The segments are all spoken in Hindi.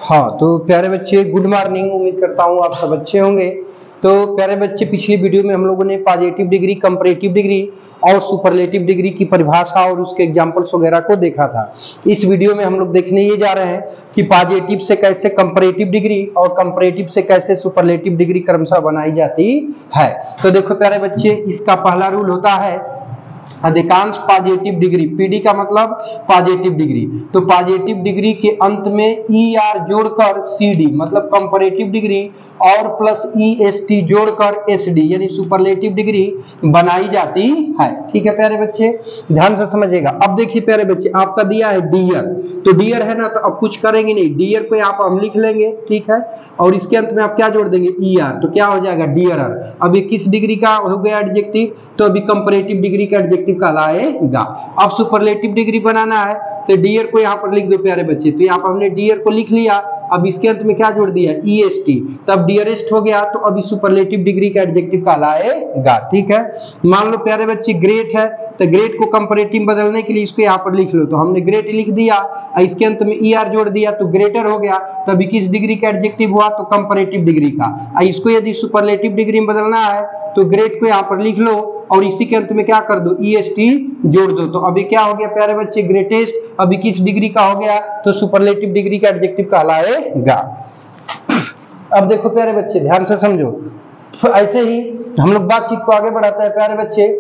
हाँ तो प्यारे बच्चे गुड मॉर्निंग, उम्मीद करता हूँ आप सब अच्छे होंगे। तो प्यारे बच्चे पिछली वीडियो में हम लोगों ने पॉजिटिव डिग्री, कंपैरेटिव डिग्री और सुपरलेटिव डिग्री की परिभाषा और उसके एग्जांपल्स वगैरह को देखा था। इस वीडियो में हम लोग देखने ये जा रहे हैं कि पॉजिटिव से कैसे कंपैरेटिव डिग्री और कंपैरेटिव से कैसे सुपरलेटिव डिग्री क्रमशः बनाई जाती है। तो देखो प्यारे बच्चे, इसका पहला रूल होता है अधिकांश पॉजिटिव डिग्री, पीडी का मतलब पॉजिटिव डिग्री, तो पॉजिटिव डिग्री के अंत में ER जोड़कर CD मतलब कंपैरेटिव डिग्री और प्लस EST जोड़कर SD यानी सुपरलेटिव डिग्री बनाई जाती है। ठीक है प्यारे बच्चे, ध्यान से समझिएगा। अब देखिए प्यारे बच्चे, आपका दिया है डियर, तो डियर है ना, तो अब कुछ करेंगे नहीं, डियर को आप हम लिख लेंगे, ठीक है, और इसके अंत में आप क्या जोड़ देंगे ER, तो क्या हो जाएगा डियरर। अब ये किस डिग्री का हो गया एडजेक्टिव, तो अभी कंपैरेटिव डिग्री का एडजेक्टिव कहलाएगा। अब सुपरलेटिव डिग्री बनाना है तो डियर को यहाँ पर लिख दो प्यारे बच्चे, तो यहाँ पर हमने डियर को लिख लिया। अब इसके अंत में क्या जोड़ दिया EST, तब डियरेस्ट हो गया, तो अभी सुपरलेटिव डिग्री का एडजेक्टिव कहलाएगा। ठीक है, मान लो प्यारे बच्चे ग्रेट है, तो ग्रेट को कंपैरेटिव बदलने के लिए इसको यहाँ पर लिख लो, तो हमने ग्रेट लिख दिया, इसके अंत में ER जोड़ दिया तो ग्रेटर हो गया, तो अभी किस डिग्री का एडजेक्टिव हुआ, तो कंपैरेटिव डिग्री का। इसको यदि सुपरलेटिव डिग्री में बदलना है तो ग्रेट को यहाँ पर लिख लो और इसी के अंत में क्या कर दो EST जोड़ दो, तो अभी क्या हो गया प्यारे बच्चे ग्रेटेस्ट, अभी किस डिग्री का हो गया, तो सुपरलेटिव डिग्री का एडजेक्टिव कहलाएगा। अब देखो प्यारे बच्चे ध्यान से समझो, तो ऐसे ही हम लोग बातचीत को आगे बढ़ाते हैं प्यारे बच्चे,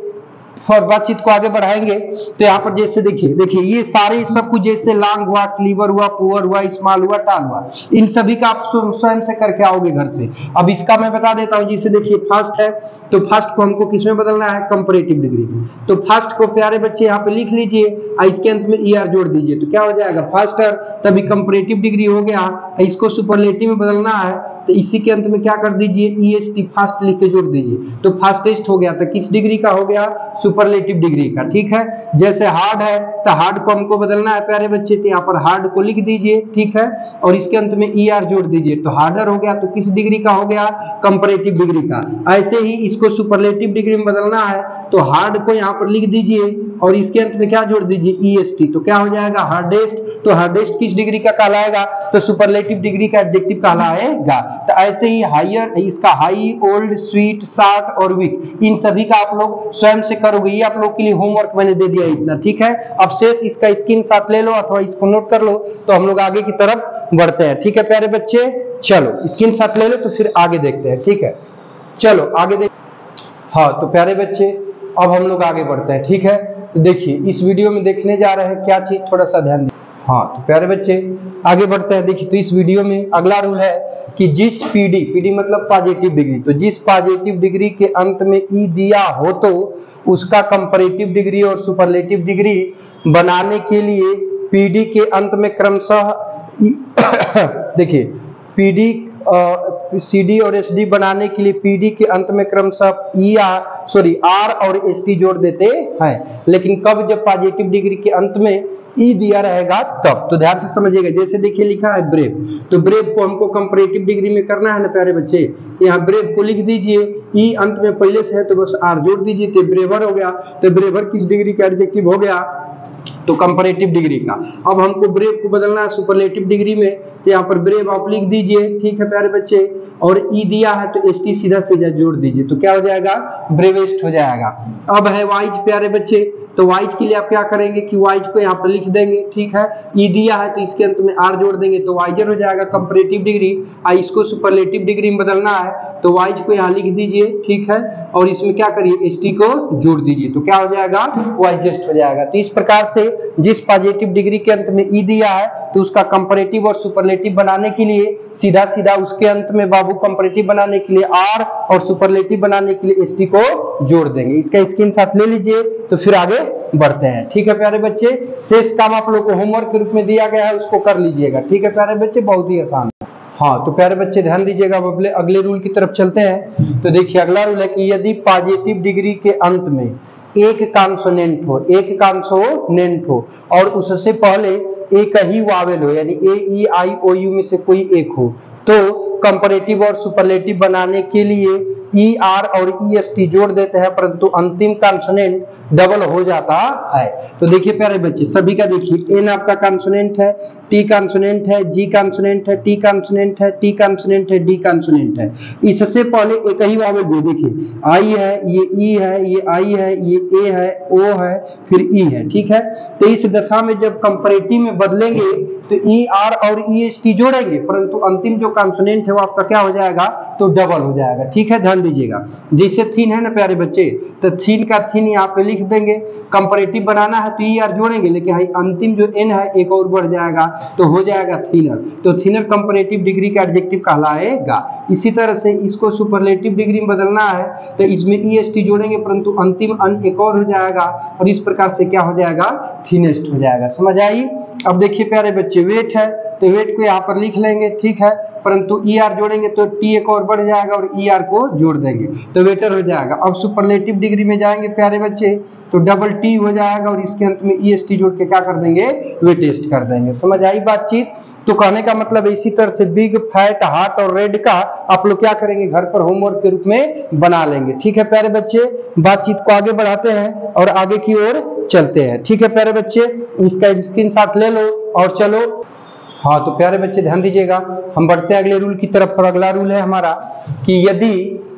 और बातचीत को आगे बढ़ाएंगे तो यहाँ पर जैसे देखिए ये सारे सब कुछ जैसे लॉन्ग हुआ, क्लीवर हुआ, पुअर हुआ, स्मॉल हुआ, टॉल हुआ, इन सभी का आप स्वयं से करके आओगे घर से। अब इसका मैं बता देता हूँ, जैसे देखिए फर्स्ट है, तो फर्स्ट को हमको किसमें बदलना है, कंपैरेटिव डिग्री में, तो फर्स्ट को प्यारे बच्चे यहाँ पे लिख लीजिए, इसके अंत में ER जोड़ दीजिए, तो क्या हो जाएगा फास्टर, तभी कंपैरेटिव डिग्री हो गया। इसको सुपरलेटिव में बदलना है तो इसी के अंत में क्या कर दीजिए EST फास्ट लिख के जोड़ दीजिए, तो फास्टेस्ट हो गया, तो किस डिग्री का हो गया, सुपरलेटिव डिग्री का। ठीक है, जैसे हार्ड है तो हार्ड को हमको बदलना है प्यारे बच्चे, तो यहाँ पर हार्ड को लिख दीजिए, ठीक है, और इसके अंत में ER जोड़ दीजिए, तो हार्डर हो गया, तो किस डिग्री का हो गया, कंपैरेटिव डिग्री का। ऐसे ही इसको सुपरलेटिव डिग्री में बदलना है तो हार्ड को यहाँ पर लिख दीजिए और इसके अंत में क्या जोड़ दीजिए EST, तो क्या हो जाएगा हार्डेस्ट, तो हार्डेस्ट किस डिग्री का कहलाएगा, तो सुपरलेटिव डिग्री का एडजेक्टिव कहलाएगा। तो ऐसे ही हायर, इसका हाई, ओल्ड, स्वीट, शॉर्ट और वीक, इन सभी का आप लोग स्वयं से करोगे, ये आप लोग के लिए होमवर्क मैंने दे दिया इतना। ठीक है, अब शेष इसका स्क्रीनशॉट ले लो अथवा इसको नोट कर लो, तो हम लोग आगे की तरफ बढ़ते हैं। ठीक है प्यारे बच्चे, चलो स्क्रीनशॉट ले लो तो फिर आगे देखते हैं। ठीक है, चलो आगे देख। हाँ तो प्यारे बच्चे अब हम लोग आगे बढ़ते हैं। ठीक है, तो देखिए इस वीडियो में देखने जा रहे हैं क्या चीज, थोड़ा सा ध्यान दीजिए। हाँ तो प्यारे बच्चे आगे बढ़ते हैं। देखिए तो इस वीडियो में अगला रूल है कि जिस पीडी मतलब पॉजिटिव डिग्री, तो जिस पॉजिटिव डिग्री के अंत में E दिया हो तो उसका कंपैरेटिव डिग्री और सुपरलेटिव डिग्री बनाने के लिए पीडी के अंत में क्रमशः देखिए पीडी CD और SD बनाने के लिए पीडी के अंत में क्रमशः R और ST जोड़ देते हैं, लेकिन कब, जब पॉजिटिव डिग्री के अंत में E दिया रहेगा तब। तो ध्यान से समझिएगा, जैसे देखिए लिखा है ब्रेव, तो ब्रेव को हमको कंपैरेटिव डिग्री में करना है ना प्यारे बच्चे, यहाँ ब्रेव को लिख दीजिए, E अंत में पहले से है तो बस R जोड़ दीजिए, तो ब्रेवर हो गया, तो ब्रेवर किस डिग्री का एडजेक्टिव हो गया, तो कंपैरेटिव डिग्री का। अब हमको ब्रेव को बदलना है सुपरलेटिव डिग्री में, तो यहाँ पर ब्रेव आप लिख दीजिए, ठीक है प्यारे बच्चे, और E दिया है तो ST सीधा सीधा जोड़ दीजिए, तो क्या हो जाएगा, ब्रेवेस्ट हो जाएगा। अब है वाइज प्यारे बच्चे, तो वाइज के लिए आप क्या करेंगे कि वाइज को यहाँ पर लिख देंगे, ठीक है, E दिया है तो इसके अंत में R जोड़ देंगे, तो वाइजर हो जाएगा कंपैरेटिव डिग्री। इसको सुपरलेटिव डिग्री में बदलना है तो वाइज को यहाँ लिख दीजिए, ठीक है, और इसमें क्या करिए ST को जोड़ दीजिए, तो क्या हो जाएगा, वाइजेस्ट हो जाएगा। तो इस प्रकार से जिस पॉजिटिव डिग्री के अंत में E दिया है तो उसका कंपैरेटिव और सुपरलेटिव बनाने के लिए सीधा सीधा उसके अंत में बाबू कंपैरेटिव बनाने के लिए R और सुपरलेटिव बनाने के लिए ST को जोड़ देंगे। इसका स्क्रीनशॉट ले लीजिए तो फिर आगे बढ़ते हैं। ठीक है प्यारे बच्चे, शेष काम आप लोग को होमवर्क के रूप में दिया गया है, उसको कर लीजिएगा। ठीक है प्यारे बच्चे, बहुत ही आसान है। हाँ तो प्यारे बच्चे ध्यान दीजिएगा, अगले रूल की तरफ चलते हैं। तो देखिए अगला रूल है कि यदि पॉजिटिव डिग्री के अंत में एक कॉन्सोनेंट हो और उससे पहले एक ही वावेल हो, यानी A, E, I, O, U में से कोई एक हो, तो कंपैरेटिव और सुपरलेटिव बनाने के लिए ई आर और ई एस टी जोड़ देते हैं परंतु अंतिम कॉन्सोनेंट डबल हो जाता है। तो देखिए प्यारे बच्चे सभी का देखिए एन आपका कॉन्सोनेंट है, टी कॉन्सोनेंट है, जी कॉन्सोनेंट है, टी कॉन्सोनेंट है, टी कॉन्सोनेंट है, डी कॉन्सोनेंट है। इससे पहले एक ही वावल दो, देखिए आई है, ये ई है, ये आई है, ये ए है, ओ है, फिर ई है, ठीक है। तो इस दशा में जब कंपैरेटिव में बदलेंगे तो ई आर और ई एस टी जोड़ेंगे परंतु अंतिम जो कॉन्सोनेंट है वो आपका क्या हो जाएगा, तो डबल हो जाएगा, ठीक है। ध्यान दीजिएगा जैसे थीन है ना प्यारे बच्चे, तो थीन का थीन यहाँ पे लिख देंगे, कंपैरेटिव बनाना है तो ई आर जोड़ेंगे लेकिन अंतिम जो एन है एक और बढ़ जाएगा तो हो जाएगा थीनर। तो थीनर कंपैरेटिव डिग्री का एडजेक्टिव कहलाएगा। इसी तरह से इसको सुपरलेटिव डिग्री में बदलना है तो इसमें ई एस टी जोड़ेंगे परंतु अंतिम अन एक और हो जाएगा और इस प्रकार से क्या हो जाएगा, थीनेस्ट हो जाएगा। समझ आई। अब देखिए प्यारे बच्चे वेट है तो वेट को यहाँ पर लिख लेंगे, ठीक है, परंतु ई आर जोड़ेंगे तो टी एक और बढ़ जाएगा और ई आर को जोड़ देंगे तो वेटर हो जाएगा। अब सुपरलेटिव डिग्री में जाएंगे प्यारे बच्चे तो डबल टी हो जाएगा और इसके अंत में ई एस टी जोड़ के क्या कर देंगे, वेटेस्ट कर देंगे। समझ आई बातचीत। तो कहने का मतलब इसी तरह से बिग, फैट, हार्ट और रेड का आप लोग क्या करेंगे, घर पर होमवर्क के रूप में बना लेंगे, ठीक है प्यारे बच्चे। बातचीत को आगे बढ़ाते हैं और आगे की ओर चलते हैं, ठीक है प्यारे बच्चे। इसका स्क्रीनशॉट ले लो और चलो। हाँ तो प्यारे बच्चे ध्यान दीजिएगा, हम बढ़ते हैं अगले रूल की तरफ। और अगला रूल है हमारा कि यदि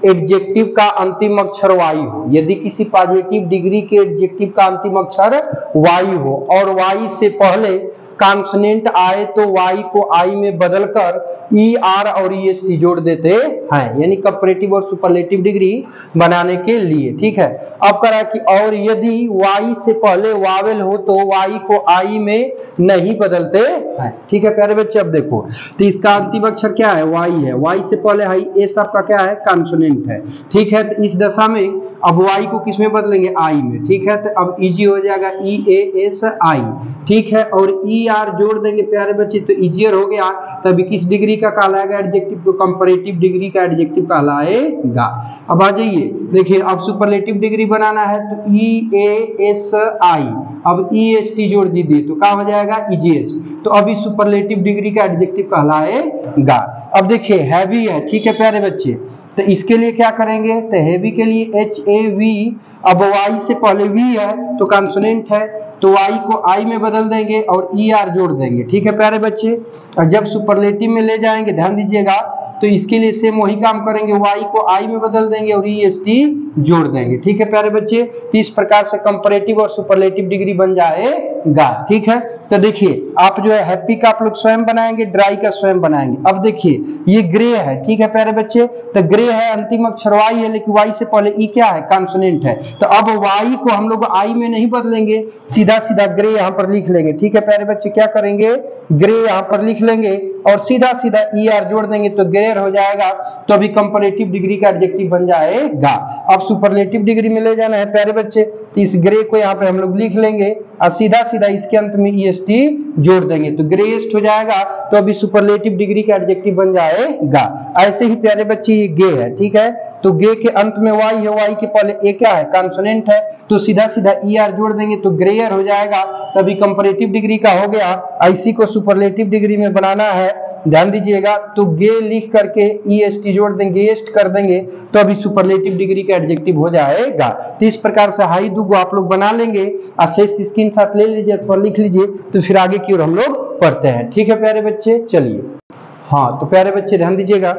एडजेक्टिव का अंतिम अक्षर वाई हो, यदि किसी पॉजिटिव डिग्री के एडजेक्टिव का अंतिम अक्षर वाई हो और वाई से पहले कॉन्सोनेंट आए तो वाई को आई में बदलकर ई आर और ई एस टी जोड़ देते हैं, यानी कंपैरेटिव और सुपरलेटिव डिग्री बनाने के लिए, ठीक है। अब करा कि और यदि वाई से पहले वावेल हो तो वाई को आई में नहीं बदलते हैं, ठीक है प्यारे बच्चे। अब देखो तो इसका अंतिम अक्षर क्या है, वाई है, वाई से पहले है एस आपका क्या है, कॉन्सोनेंट है, ठीक है। तो इस दशा में अब वाई को किस में बदलेंगे, आई में, ठीक है। तो अब इजी हो जाएगा ई ए एस आई, ठीक है, और ई आर जोड़ देंगे प्यारे बच्चे तो इजियर हो गया। तभी किस डिग्री का कहलाएगा एडजेक्टिव को, कंपैरेटिव डिग्री का एडजेक्टिव कहलाएगा। अब आ जाइए देखिए, अब सुपरलेटिव डिग्री बनाना है तो ई ए एस आई, अब ई एस टी जोड़ दीजिए तो क्या हो जाएगा, इजिएस्ट। तो अभी सुपरलेटिव डिग्री का एडजेक्टिव कहलाएगा। अब देखिए हैवी है, ठीक है प्यारे बच्चे, तो इसके लिए क्या करेंगे, तो हैवी के लिए एच ए वी, अब वाई से पहले वी है तो कॉन्सोनेंट है तो वाई को आई में बदल देंगे और ई आर जोड़ देंगे, ठीक है प्यारे बच्चे। और जब सुपरलेटिव में ले जाएंगे ध्यान दीजिएगा तो इसके लिए सेम वही काम करेंगे, वाई को आई में बदल देंगे और ई एस टी जोड़ देंगे, ठीक है प्यारे बच्चे। तो इस प्रकार से कंपैरेटिव और सुपरलेटिव डिग्री बन जाएगा, ठीक है। तो देखिए आप जो है हैप्पी का आप लोग स्वयं बनाएंगे, ड्राई का स्वयं बनाएंगे। अब देखिए ये ग्रे है, ठीक है प्यारे बच्चे, तो ग्रे है अंतिम अक्षर वाई है लेकिन वाई से पहले ई क्या है, कॉन्सोनेंट है। तो अब वाई को हम लोग आई में नहीं बदलेंगे, सीधा सीधा ग्रे यहाँ पर लिख लेंगे, ठीक है प्यारे बच्चे। क्या करेंगे, ग्रे यहाँ पर लिख लेंगे और सीधा सीधा ई आर जोड़ देंगे तो ग्रेयर हो जाएगा। तो अभी कंपैरेटिव डिग्री का एडजेक्टिव बन जाएगा। अब सुपरलेटिव डिग्री में ले जाना है प्यारे बच्चे तो इस ग्रे को यहाँ पे हम लोग लिख लेंगे और सीधा सीधा इसके अंत में ई एस टी जोड़ देंगे तो ग्रेएस्ट हो जाएगा। तो अभी सुपरलेटिव डिग्री का एडजेक्टिव बन जाएगा। ऐसे ही प्यारे बच्चे ये गे है, ठीक है, तो गे के अंत में वाई है, वाई के पहले ए क्या है, कॉन्सोनेंट है, तो सीधा सीधा ई आर जोड़ देंगे तो ग्रेयर हो जाएगा। तभी कंपैरेटिव डिग्री का हो गया। ऐसी को सुपरलेटिव डिग्री में बनाना है, ध्यान दीजिएगा, तो गे लिख करके ई एस टी जोड़ देंगे, एस्ट कर देंगे तो अभी सुपरलेटिव डिग्री का एडजेक्टिव हो जाएगा। तो इस प्रकार से हाई दुगो आप लोग बना लेंगे, शेष स्क्रीनशॉट ले लीजिए अथवा लिख लीजिए, तो फिर आगे की ओर हम लोग पढ़ते हैं, ठीक है प्यारे बच्चे। चलिए हाँ तो प्यारे बच्चे ध्यान दीजिएगा,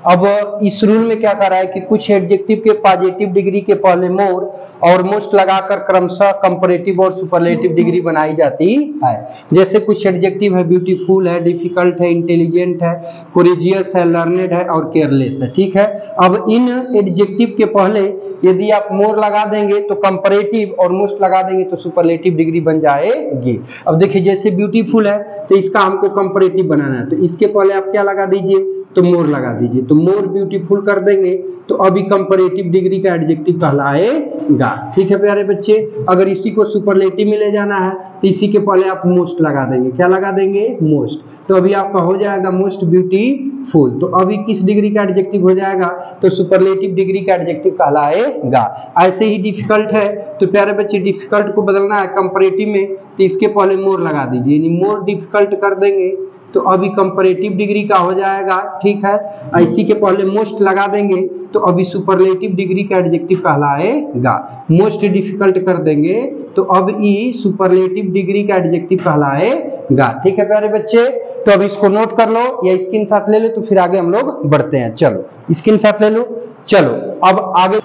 अब इस रूल में क्या कर रहा है कि कुछ एडजेक्टिव के पॉजिटिव डिग्री के पहले मोर और मोस्ट लगाकर क्रमशः कंपैरेटिव और सुपरलेटिव डिग्री बनाई जाती है। जैसे कुछ एडजेक्टिव है, ब्यूटीफुल है, डिफिकल्ट है, इंटेलिजेंट है, कोरेजियस है, लर्नेड है और केयरलेस है, ठीक है। अब इन एडजेक्टिव के पहले यदि आप मोर लगा देंगे तो कंपैरेटिव और मोस्ट लगा देंगे तो सुपरलेटिव डिग्री बन जाएगी। अब देखिए जैसे ब्यूटीफुल है तो इसका हमको कंपैरेटिव बनाना है, तो इसके पहले आप क्या लगा दीजिए, तो मोर लगा दीजिए, तो मोर ब्यूटीफुल कर देंगे तो अभी कंपैरेटिव डिग्री का एडजेक्टिव कहलाएगा, ठीक है प्यारे बच्चे। अगर इसी को सुपरलेटिव में ले जाना है तो इसी के पहले आप मोस्ट लगा देंगे, क्या लगा देंगे, मोस्ट, तो अभी आपका हो जाएगा मोस्ट ब्यूटीफुल। तो अभी किस डिग्री का एडजेक्टिव हो जाएगा, तो सुपरलेटिव डिग्री का एडजेक्टिव कहलाएगा। ऐसे ही डिफिकल्ट है तो प्यारे बच्चे डिफिकल्ट को बदलना है कंपैरेटिव में तो इसके पहले मोर लगा दीजिए, यानी मोर डिफिकल्ट कर देंगे तो अभी कंपैरेटिव डिग्री का हो जाएगा, ठीक है। इसी के पहले मोस्ट लगा देंगे तो अभी सुपरलेटिव डिग्री का एडजेक्टिव कहलाएगा। मोस्ट डिफिकल्ट कर देंगे तो अब ई सुपरलेटिव डिग्री का एडजेक्टिव कहलाएगा। ठीक है प्यारे बच्चे, तो अब इसको नोट कर लो या स्क्रीनशॉट ले लो, तो फिर आगे हम लोग बढ़ते हैं। चलो स्क्रीनशॉट ले लो। चलो अब आगे,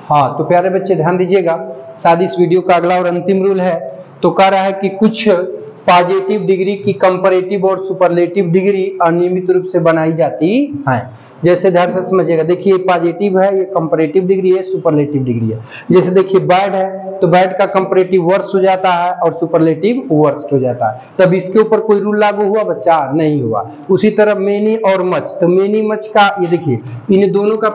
हाँ तो प्यारे बच्चे ध्यान दीजिएगा, शायद इस वीडियो का अगला और अंतिम रूल है। तो कह रहा है कि कुछ पॉजिटिव डिग्री की कंपैरेटिव और सुपरलेटिव डिग्री अनियमित रूप से बनाई जाती है। जैसे ध्यान से समझिएगा, देखिए पॉजिटिव है, ये कंपैरेटिव डिग्री है, सुपरलेटिव डिग्री है। जैसे देखिए बैड है तो बैड का कंपैरेटिव वर्स्ट हो जाता है और सुपरलेटिव वर्स्ट हो जाता है। तब इसके ऊपर कोई रूल लागू हुआ बच्चा? नहीं हुआ। उसी तरह मेनी और मच, तो मेनी मच का ये देखिए इन दोनों का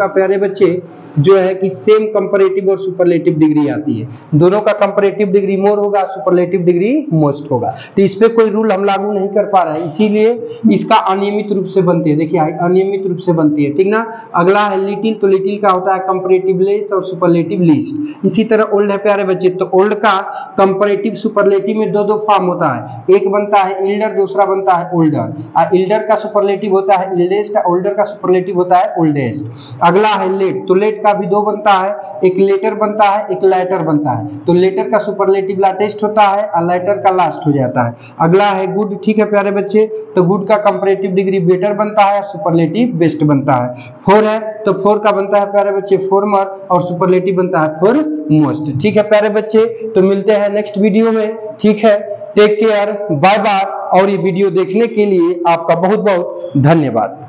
प्यारे बच्चे जो है कि सेम कंपैरेटिव और सुपरलेटिव डिग्री आती है। दोनों का कंपैरेटिव डिग्री मोर होगा, सुपरलेटिव डिग्री मोस्ट होगा। तो इस पे कोई रूल हम लागू नहीं कर पा रहे हैं, इसीलिए इसका अनियमित रूप से बनती है। देखिए अनियमित रूप से बनती है, ठीक ना। अगला है लिटिल, तो लिटिल का होता है कंपैरेटिव लेस और सुपरलेटिव लीस्ट। इसी तरह ओल्ड है प्यारे बच्चे, तो ओल्ड का कंपैरेटिव सुपरलेटिव में दो फॉर्म होता है, एक बनता है इल्डर, दूसरा बनता है ओल्डर। इल्डर का सुपरलेटिव होता है इल्डेस्ट, ओल्डर का सुपरलेटिव होता है ओल्डेस्ट। अगला है लेट, तो लेट का भी दो बनता है, एक लेटर बनता है, एक लेटर बनता है। तो लेटर का सुपरलेटिव लाटेस्ट होता है और लेटर का लास्ट हो जाता है। अगला है गुड, ठीक है प्यारे बच्चे, तो गुड का कंपैरेटिव डिग्री बेटर बनता है और सुपरलेटिव बेस्ट बनता है। फोर है तो फोर का बनता है प्यारे बच्चे फॉर्मर और सुपरलेटिव बनता है फॉर मोस्ट। ठीक है प्यारे बच्चे, तो मिलते हैं नेक्स्ट वीडियो में। ठीक है, टेक केयर, बाय बाय। और ये वीडियो देखने के लिए आपका बहुत बहुत धन्यवाद।